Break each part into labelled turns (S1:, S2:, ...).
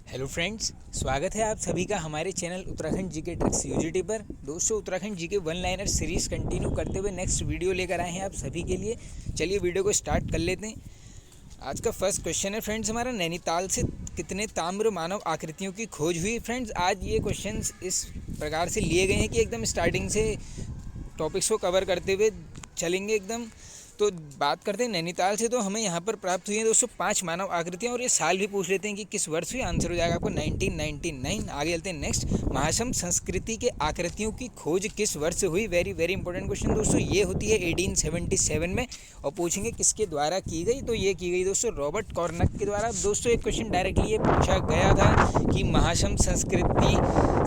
S1: Hello friends, स्वागत है आप सभी का हमारे channel Uttarakhand GK tricks UGT पर। दोस्तों, Uttarakhand GK one liner series continue करते हुए नेक्स्ट वीडियो लेकर आए हैं आप सभी के लिए। चलिए वीडियो को स्टार्ट कर लेते हैं। आज का फर्स्ट क्वेश्चन है फ्रेंड्स हमारा, नैनीताल से कितने ताम्र मानव आकृतियों की खोज हुई। फ्रेंड्स, आज ये क्वेश्चंस इस प्रकार से लिए गए हैं कि एकदम स्टार्टिंग से टॉपिक्स को कवर करते हुए चलेंगे एकदम। तो बात करते हैं नैनीताल से, तो हमें यहाँ पर प्राप्त हुई है दोस्तों 5 मानव आकृतियाँ, और ये साल भी पूछ लेते हैं कि किस वर्ष हुई। आंसर हो जाएगा आपको 1999। आगे चलते हैं नेक्स्ट। महासम संस्कृति के आकृतियों की खोज किस वर्ष हुई। वेरी वेरी इंपॉर्टेंट क्वेश्चन दोस्तों। ये होती है 1877 में, और पूछेंगे किसके द्वारा की गई, तो ये की गई दोस्तों रॉबर्ट कॉर्नक के द्वारा। दोस्तों एक क्वेश्चन डायरेक्टली ये पूछा गया था कि महासम संस्कृति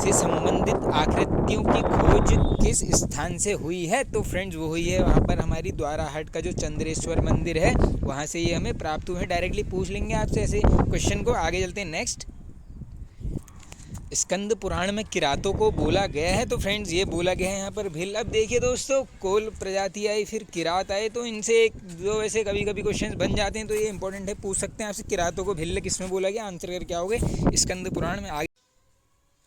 S1: से संबंधित आकृतियों की खोज किस स्थान से हुई है, तो फ्रेंड्स वो हुई है वहाँ पर हमारी द्वाराहाट का जो चंद्रेश्वर मंदिर है, वहाँ से ये हमें प्राप्त हुए हैं। डायरेक्टली पूछ लेंगे आपसे ऐसे क्वेश्चन को। आगे चलते हैं नेक्स्ट। स्कंद पुराण में किरातों को बोला गया है, तो फ्रेंड्स ये बोला गया है यहाँ पर भिल। अब देखिए दोस्तों, कोल प्रजाति आई फिर किरात आए, तो इनसे एक जो ऐसे कभी कभी क्वेश्चन बन जाते हैं, तो ये इंपॉर्टेंट है, पूछ सकते हैं आपसे किरातों को भिल्ल किस में बोला गया। आंसर कर क्या होगे, स्कंद पुराण में।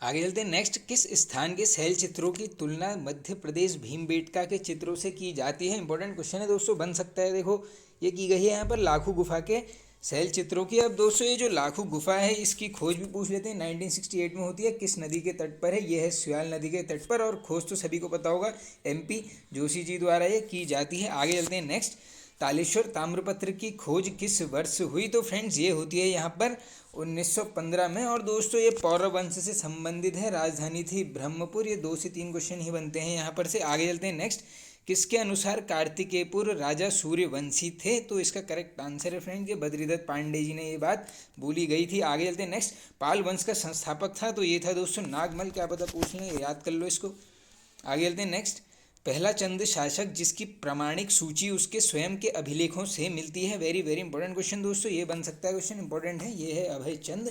S1: आगे चलते हैं नेक्स्ट। किस स्थान के शैल चित्रों की तुलना मध्य प्रदेश भीमबेटका के चित्रों से की जाती है। इंपॉर्टेंट क्वेश्चन है दोस्तों, बन सकता है। देखो ये की गई है यहाँ पर लाखू गुफा के शैल चित्रों की। अब दोस्तों ये जो लाखू गुफा है, इसकी खोज भी पूछ लेते हैं। 1968 में होती है। किस नदी के तट पर है, ये है स्याल नदी के तट पर, और खोज तो सभी को पता होगा MP जोशी जी द्वारा ये की जाती है। आगे चलते हैं नेक्स्ट। तालेश्वर ताम्रपत्र की खोज किस वर्ष हुई, तो फ्रेंड्स ये होती है यहाँ पर 1915 में, और दोस्तों ये पौरव वंश से संबंधित है। राजधानी थी ब्रह्मपुर। ये 2 से 3 क्वेश्चन ही बनते हैं यहाँ पर से। आगे चलते हैं नेक्स्ट। किसके अनुसार कार्तिकेयपुर राजा सूर्यवंशी थे, तो इसका करेक्ट आंसर है फ्रेंड्स ये बद्रीदत्त पांडे जी ने ये बात बोली गई थी। आगे चलते हैं नेक्स्ट। पाल वंश का संस्थापक था, तो ये था दोस्तों नागमल। क्या पता पूछ लें, याद कर लो इसको। आगे चलते हैं नेक्स्ट। पहला चंद शासक जिसकी प्रमाणिक सूची उसके स्वयं के अभिलेखों से मिलती है। वेरी वेरी इंपॉर्टेंट क्वेश्चन दोस्तों, ये बन सकता है क्वेश्चन, इंपॉर्टेंट है। ये है अभय चंद।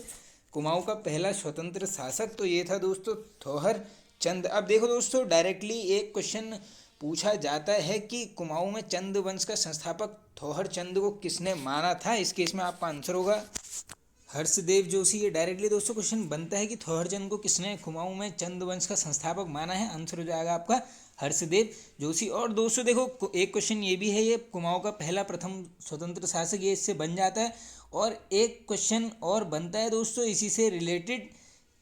S1: कुमाऊं का पहला स्वतंत्र शासक, तो ये था दोस्तों थोहर चंद। अब देखो दोस्तों, डायरेक्टली एक क्वेश्चन पूछा जाता है कि कुमाऊं में चंद वंश का संस्थापक थोहर चंद को किसने माना था। इस केस में आपका आंसर होगा हर्षदेव जोशी। ये डायरेक्टली दोस्तों क्वेश्चन बनता है कि थोहरचंद को किसने कुमाऊं में चंद वंश का संस्थापक माना है। आंसर हो जाएगा आपका हर्षदेव जोशी। और दोस्तों देखो एक क्वेश्चन ये भी है, ये कुमाऊं का पहला प्रथम स्वतंत्र शासक, ये इससे बन जाता है। और एक क्वेश्चन और बनता है दोस्तों इसी से रिलेटेड,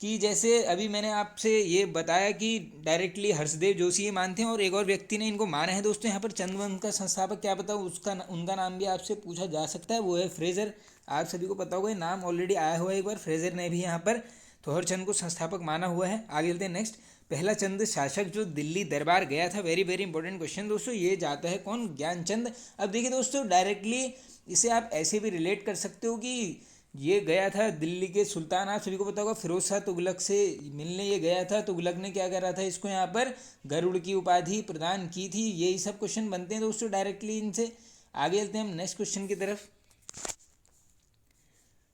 S1: कि जैसे अभी मैंने आपसे ये बताया कि डायरेक्टली हर्षदेव जोशी ये मानते हैं, और एक और व्यक्ति ने इनको माना है दोस्तों यहाँ पर चंद्रवंश का संस्थापक। क्या पता उसका उनका नाम भी आपसे पूछा जा सकता है, वो है फ्रेजर। आप सभी को पता होगा, ये नाम ऑलरेडी आया हुआ है एक बार। फ्रेजर ने भी यहाँ पर थोहरचंद को संस्थापक माना हुआ है। आगे चलते हैं नेक्स्ट। पहला चंद शासक जो दिल्ली दरबार गया था। वेरी वेरी इंपॉर्टेंट क्वेश्चन दोस्तों, ये जाता है कौन, ज्ञानचंद। अब देखिए दोस्तों, डायरेक्टली इसे आप ऐसे भी रिलेट कर सकते हो कि ये गया था दिल्ली के सुल्तान, आप सभी को पता होगा, फिरोज शाह तुगलक से मिलने ये गया था। तुगलक ने क्या करा था, इसको यहाँ पर गरुड़ की उपाधि प्रदान की थी। यही सब क्वेश्चन बनते हैं दोस्तों डायरेक्टली इनसे। आगे चलते हैं हम नेक्स्ट क्वेश्चन की तरफ।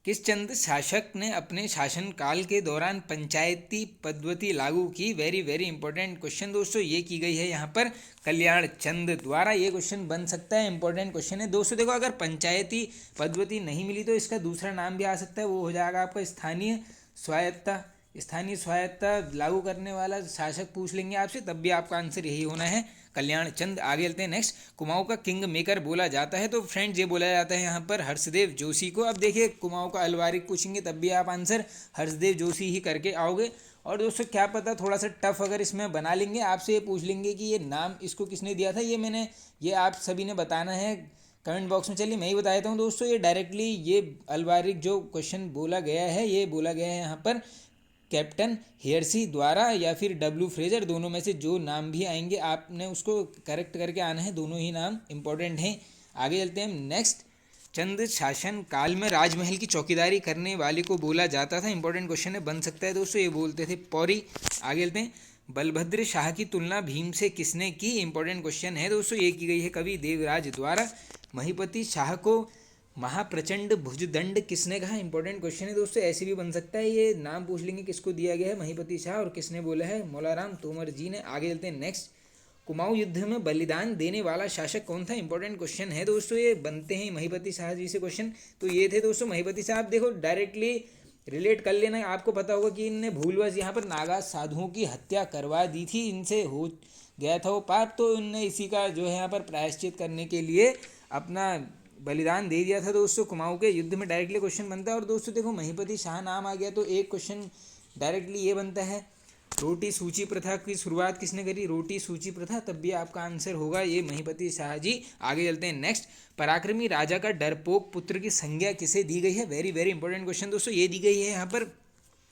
S1: किस चंद शासक ने अपने शासनकाल के दौरान पंचायती पद्धति लागू की। वेरी वेरी इंपॉर्टेंट क्वेश्चन दोस्तों, ये की गई है यहाँ पर कल्याण चंद द्वारा। ये क्वेश्चन बन सकता है, इंपॉर्टेंट क्वेश्चन है दोस्तों। देखो अगर पंचायती पद्धति नहीं मिली तो इसका दूसरा नाम भी आ सकता है, वो हो जाएगा आपका स्थानीय स्वायत्ता। स्थानीय स्वायत्ता लागू करने वाला शासक पूछ लेंगे आपसे, तब भी आपका आंसर यही होना है, कल्याण चंद। आगे चलते हैं नेक्स्ट। कुमाऊं का किंग मेकर बोला जाता है, तो फ्रेंड्स ये बोला जाता है यहाँ पर हर्षदेव जोशी को। अब देखिए कुमाऊं का अलवारिक पूछेंगे, तब भी आप आंसर हर्षदेव जोशी ही करके आओगे। और दोस्तों क्या पता थोड़ा सा टफ अगर इसमें बना लेंगे, आपसे ये पूछ लेंगे कि ये नाम इसको किसने दिया था। ये आप सभी ने बताना है कमेंट बॉक्स में। चलिए मैं ही बता देता हूँ दोस्तों, ये डायरेक्टली ये अलवारिक जो क्वेश्चन बोला गया है, ये बोला गया है यहाँ पर कैप्टन हेयरसी द्वारा या फिर W फ्रेजर, दोनों में से जो नाम भी आएंगे आपने उसको करेक्ट करके आना है। दोनों ही नाम इंपॉर्टेंट हैं। आगे चलते हैं नेक्स्ट। चंद शासन काल में राजमहल की चौकीदारी करने वाले को बोला जाता था। इंपॉर्टेंट क्वेश्चन है, बन सकता है दोस्तों, ये बोलते थे पौरी। आगे चलते हैं। बलभद्र शाह की तुलना भीम से किसने की। इंपॉर्टेंट क्वेश्चन है दोस्तों, ये की गई है कवि देवराज द्वारा। महिपति शाह को महाप्रचंड भुजदंड किसने कहा। इंपॉर्टेंट क्वेश्चन है दोस्तों, ऐसे भी बन सकता है, ये नाम पूछ लेंगे किसको दिया गया है, महिपति शाह, और किसने बोला है, मौलाराम तोमर जी ने। आगे चलते हैं नेक्स्ट। कुमाऊं युद्ध में बलिदान देने वाला शासक कौन था। इंपॉर्टेंट क्वेश्चन है दोस्तों, ये बनते हैं महिपति शाह जी से क्वेश्चन। तो ये थे दोस्तों महिपति शाह। देखो डायरेक्टली रिलेट कर लेना। आपको पता होगा कि इनने भूलवश यहाँ पर नागा साधुओं की हत्या करवा दी थी, इनसे हो गया था वो पाप, तो इनने इसी का जो है यहाँ पर प्रायश्चित करने के लिए अपना बलिदान दे दिया था। दोस्तों कुमाऊं के युद्ध में डायरेक्टली क्वेश्चन बनता है। और दोस्तों देखो महीपति शाह नाम आ गया तो एक क्वेश्चन डायरेक्टली ये बनता है, रोटी सूची प्रथा की शुरुआत किसने करी, रोटी सूची प्रथा, तब भी आपका आंसर होगा ये महीपति शाह जी। आगे चलते हैं नेक्स्ट, पराक्रमी राजा का डरपोक पुत्र की संज्ञा किसे दी गई है, वेरी वेरी इंपॉर्टेंट क्वेश्चन दोस्तों, ये दी गई है यहाँ पर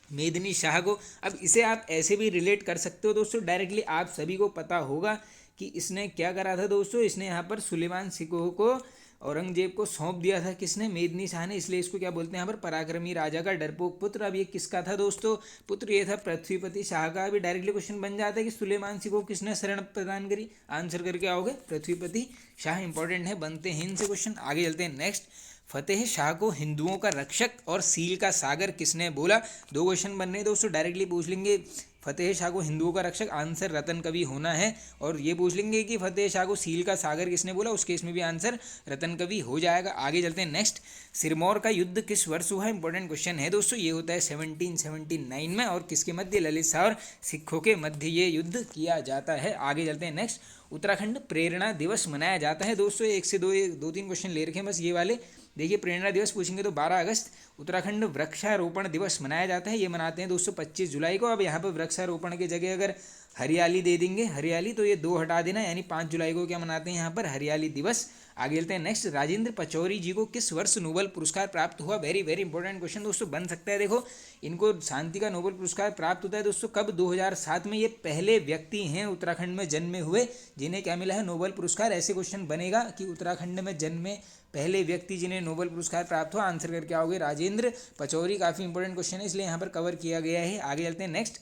S1: मेदिनी शाह को। अब इसे आप ऐसे भी रिलेट कर सकते हो दोस्तों, डायरेक्टली आप सभी को पता होगा कि इसने क्या करा था दोस्तों, इसने यहाँ पर सुलेमान सिकोह को औरंगजेब को सौंप दिया था, किसने, मेदिनी शाह ने, इसलिए इसको क्या बोलते हैं यहाँ पर पराक्रमी राजा का डरपोक पुत्र। अब ये किसका था दोस्तों, पुत्र ये था पृथ्वीपति शाह का। अभी डायरेक्टली क्वेश्चन बन जाता है कि सुलेमान सिंह को किसने शरण प्रदान करी, आंसर करके आओगे पृथ्वीपति शाह, इंपॉर्टेंट है, बनते हैं इनसे क्वेश्चन। आगे चलते हैं नेक्स्ट, फतेह शाह को हिंदुओं का रक्षक और सील का सागर किसने बोला, दो क्वेश्चन बन रहे हैं दोस्तों, डायरेक्टली पूछ लेंगे फतेह शाह को हिंदुओं का रक्षक, आंसर रतन कवि होना है, और ये पूछ लेंगे कि फतेह शाह को सील का सागर किसने बोला, उस केस में भी आंसर रतन कवि हो जाएगा। आगे चलते हैं नेक्स्ट, सिरमौर का युद्ध किस वर्ष हुआ, इंपॉर्टेंट क्वेश्चन है दोस्तों, ये होता है 1779 में, और किसके मध्य, ललित शाह और सिखों के मध्य ये युद्ध किया जाता है। आगे चलते हैं नेक्स्ट, उत्तराखंड प्रेरणा दिवस मनाया जाता है दोस्तों, एक से दो तीन क्वेश्चन ले रखे हैं बस ये वाले। देखिए प्रेरणा दिवस पूछेंगे तो 12 अगस्त, उत्तराखंड वृक्षारोपण दिवस मनाया जाता है, ये मनाते हैं दोस्तों 25 जुलाई को। अब यहाँ पर वृक्षारोपण की जगह अगर हरियाली दे देंगे, हरियाली, तो ये 2 हटा देना, यानी 5 जुलाई को क्या मनाते हैं यहाँ पर, हरियाली दिवस। आगे चलते हैं नेक्स्ट, राजेंद्र पचौरी जी को किस वर्ष नोबेल पुरस्कार प्राप्त हुआ, वेरी वेरी इंपॉर्टेंट क्वेश्चन दोस्तों, बन सकता है। देखो इनको शांति का नोबेल पुरस्कार प्राप्त होता है दोस्तों कब, 2007 में। ये पहले व्यक्ति हैं उत्तराखंड में जन्मे हुए जिन्हें क्या मिला है, नोबेल पुरस्कार। ऐसे क्वेश्चन बनेगा कि उत्तराखंड में जन्मे पहले व्यक्ति जिन्हें नोबेल पुरस्कार प्राप्त हुआ, आंसर करके आओगे राजेंद्र पचौरी, काफ़ी इंपॉर्टेंट क्वेश्चन है इसलिए यहाँ पर कवर किया गया है। आगे चलते हैं नेक्स्ट,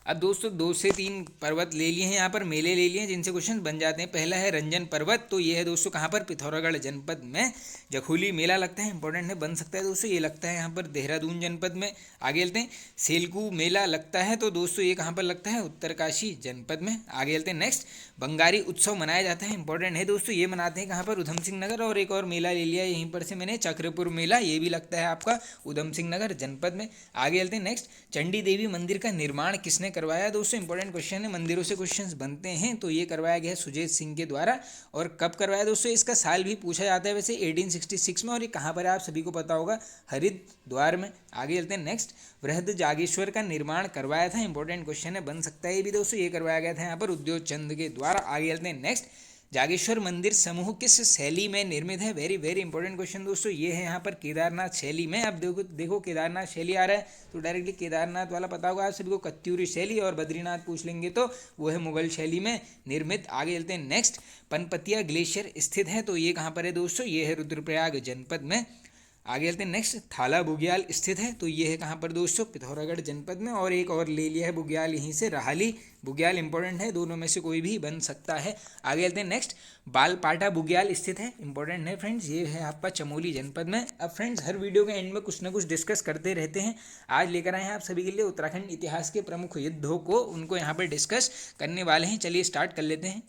S1: अब दोस्तों 2 से 3 पर्वत ले लिए हैं यहाँ पर, मेले ले लिए हैं जिनसे क्वेश्चन बन जाते हैं। पहला है रंजन पर्वत, तो ये है दोस्तों कहाँ पर, पिथौरागढ़ जनपद में जखूली मेला लगता है, इंपॉर्टेंट है, बन सकता है दोस्तों, ये लगता है यहाँ पर देहरादून जनपद में। आगे चलते हैं, सेलकू मेला लगता है, तो दोस्तों ये कहाँ पर लगता है, उत्तरकाशी जनपद में। आगे चलते हैं नेक्स्ट, बंगारी उत्सव मनाया जाता है, इंपॉर्टेंट है दोस्तों, ये मनाते हैं कहाँ पर, उधम सिंह नगर। और एक और मेला ले लिया यहीं पर से मैंने, चक्रपुर मेला, ये भी लगता है आपका उधम सिंह नगर जनपद में। आगे चलते हैं नेक्स्ट, चंडी देवी मंदिर का निर्माण किसने करवाया दोस्तों, इंपॉर्टेंट क्वेश्चन है, मंदिरों से क्वेश्चश्न बनते हैं, तो ये करवाया गया है सुजेत सिंह के द्वारा। और कब करवाया दोस्तों, इसका साल भी पूछा जाता है वैसे, 1866 में, और ये कहाँ पर है आप सभी को पता होगा, हरिद्वार में। आगे चलते हैं नेक्स्ट, वृहद जागेश्वर का निर्माण करवाया था, इंपॉर्टेंट क्वेश्चन है, बन सकता है ये भी दोस्तों, ये करवाया गया था यहाँ पर उद्योग चंद के द्वारा। आगे चलते हैं नेक्स्ट, जागेश्वर मंदिर समूह किस शैली में निर्मित है, वेरी वेरी इंपॉर्टेंट क्वेश्चन दोस्तों, ये है यहाँ पर केदारनाथ शैली में। अब देखो केदारनाथ शैली आ रहा है तो डायरेक्टली केदारनाथ वाला पता होगा आप सभी को, कत्यूरी शैली, और बद्रीनाथ पूछ लेंगे तो वो है मुगल शैली में निर्मित। आगे चलते हैं नेक्स्ट, पनपतिया ग्लेशियर स्थित है, तो ये कहाँ पर है दोस्तों, ये है रुद्रप्रयाग जनपद में। आगे चलते हैं नेक्स्ट, थाला बुग्याल स्थित है, तो ये है कहाँ पर दोस्तों, पिथौरागढ़ जनपद में। और एक और ले लिया है बुग्याल यहीं से, राहली बुग्याल, इंपॉर्टेंट है, दोनों में से कोई भी बन सकता है। आगे चलते हैं नेक्स्ट, बालपाटा बुग्याल स्थित है, इंपॉर्टेंट है फ्रेंड्स, ये है आपका चमोली जनपद में। अब फ्रेंड्स हर वीडियो के एंड में कुछ ना कुछ डिस्कस करते रहते हैं, आज लेकर आए हैं आप सभी के लिए उत्तराखंड इतिहास के प्रमुख युद्धों को, उनको यहाँ पर डिस्कस करने वाले हैं। चलिए स्टार्ट कर लेते हैं।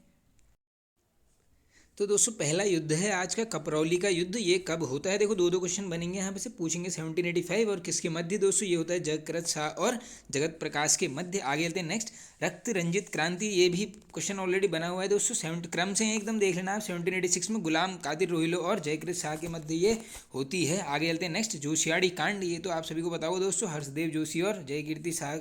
S1: तो दोस्तों पहला युद्ध है आज का, कपरौली का युद्ध, ये कब होता है, देखो 2 क्वेश्चन बनेंगे यहाँ पे से, पूछेंगे 1785 और किसके मध्य दोस्तों, ये होता है जगरत शाह और जगत प्रकाश के मध्य। आगे चलते हैं नेक्स्ट, रक्त रंजित क्रांति, ये भी क्वेश्चन ऑलरेडी बना हुआ है दोस्तों, 70 क्रम से एकदम देख लेना आप, 1786 में गुलाम कादिर रोहिलो और जयकृत शाह के मध्य ये होती है। आगे चलते हैं नेक्स्ट, जोशियाड़ी कांड, ये तो आप सभी को पता होगा दोस्तों, हर्षदेव जोशी और जयकीर्ति शाह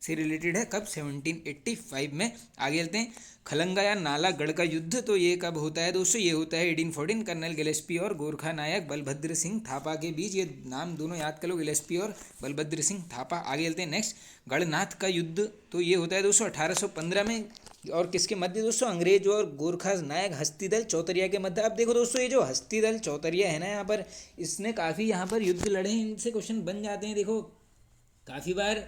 S1: से रिलेटेड है, कब, 1785 में। आगे चलते हैं, खलंगा या नालागढ़ का युद्ध, तो ये कब होता है दोस्तों, ये होता है 1814, कर्नल गिलेस्पी और गोरखा नायक बलभद्र सिंह थापा के बीच, ये नाम दोनों याद कर लो, गिलेस्पी और बलभद्र सिंह थापा। आगे चलते हैं नेक्स्ट, गढ़नाथ का युद्ध, तो ये होता है दोस्तों 1815 में, और किसके मध्य दोस्तों, अंग्रेज और गोरखा नायक हस्तीदल चौतरिया के मध्य। अब देखो दोस्तों ये जो हस्तीदल चौतरिया है ना यहाँ पर, इसने काफ़ी यहाँ पर युद्ध लड़े हैं, इनसे क्वेश्चन बन जाते हैं। देखो काफ़ी बार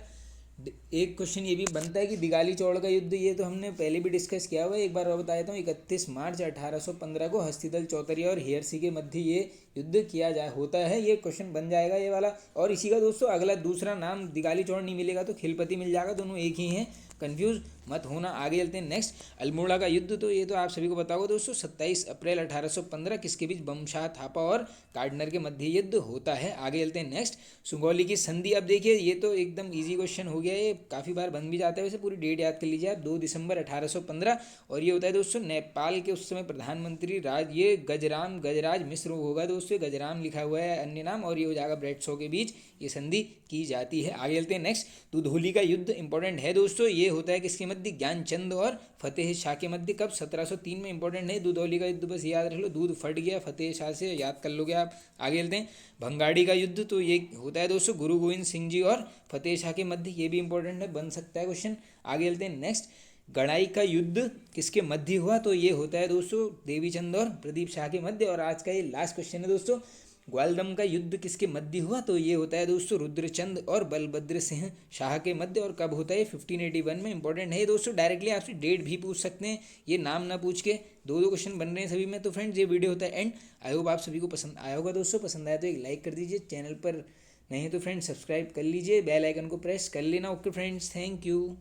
S1: एक क्वेश्चन ये भी बनता है कि दिगाली चौड़ का युद्ध, ये तो हमने पहले भी डिस्कस किया हुआ है, एक बार और बता देता हूँ, 31 मार्च 1815 को हस्तीदल चौतरिया और हेयर सिंह के मध्य ये युद्ध किया जाए होता है, ये क्वेश्चन बन जाएगा ये वाला। और इसी का दोस्तों अगला दूसरा नाम दिगाली चौड़ नहीं मिलेगा तो खिलपति मिल जाएगा, दोनों एक ही हैं, कंफ्यूज मत होना। आगे चलते हैं नेक्स्ट, अल्मोड़ा का युद्ध, तो ये तो आप सभी को पता होगा दोस्तों, 27 अप्रैल 1815 किसके बीच, बमशाह थापा और कार्डनर के मध्य युद्ध होता है। आगे चलते हैं नेक्स्ट, सुगौली की संधि। अब देखिए ये तो एकदम इजी क्वेश्चन हो गया, ये काफ़ी बार बन भी जाता है, वैसे पूरी डेट याद कर लीजिए आप, 2 दिसंबर 1815, और ये होता है दोस्तों नेपाल के उस समय प्रधानमंत्री ये गजराज मिश्र होगा दोस्तों, गजराम लिखा हुआ है अन्य नाम, और ये हो जाएगा ब्रेड शो के बीच ये संधि की जाती है। आगे चलते हैं नेक्स्ट, दुधौली का युद्ध इंपॉर्टेंट है दोस्तों, ये होता है किसके मध्य, ज्ञानचंद और फतेह शाह के मध्य, कब, 1703 में। इंपॉर्टेंट है दुधौली का युद्ध, बस याद रख लो, दूध फट गया फतेह शाह से, याद कर लोगे आप। आगे चलते हैं भंगाड़ी का युद्ध, तो ये होता है दोस्तों गुरु गोविंद सिंह जी और फतेह शाह के मध्य, ये भी इंपॉर्टेंट है, बन सकता है क्वेश्चन। आगे चलते हैं नेक्स्ट, गढ़ाई का युद्ध किसके मध्य हुआ, तो ये होता है दोस्तों देवीचंद और प्रदीप शाह के मध्य। और आज का ये लास्ट क्वेश्चन है दोस्तों, ग्वालदम का युद्ध किसके मध्य हुआ, तो ये होता है दोस्तों रुद्रचंद और बलभद्र सिंह शाह के मध्य, और कब होता है, 1581 में। इंपॉर्टेंट है दोस्तों, डायरेक्टली आपसे डेट भी पूछ सकते हैं, ये नाम ना पूछ के, दो क्वेश्चन बन रहे हैं सभी में। तो फ्रेंड्स ये वीडियो होता है एंड, आई होप आप सभी को पसंद आया होगा दोस्तों, पसंद आया तो एक लाइक कर दीजिए, चैनल पर नहीं तो फ्रेंड्स सब्सक्राइब कर लीजिए, बेल आइकन को प्रेस कर लेना। Okay friends, thank you.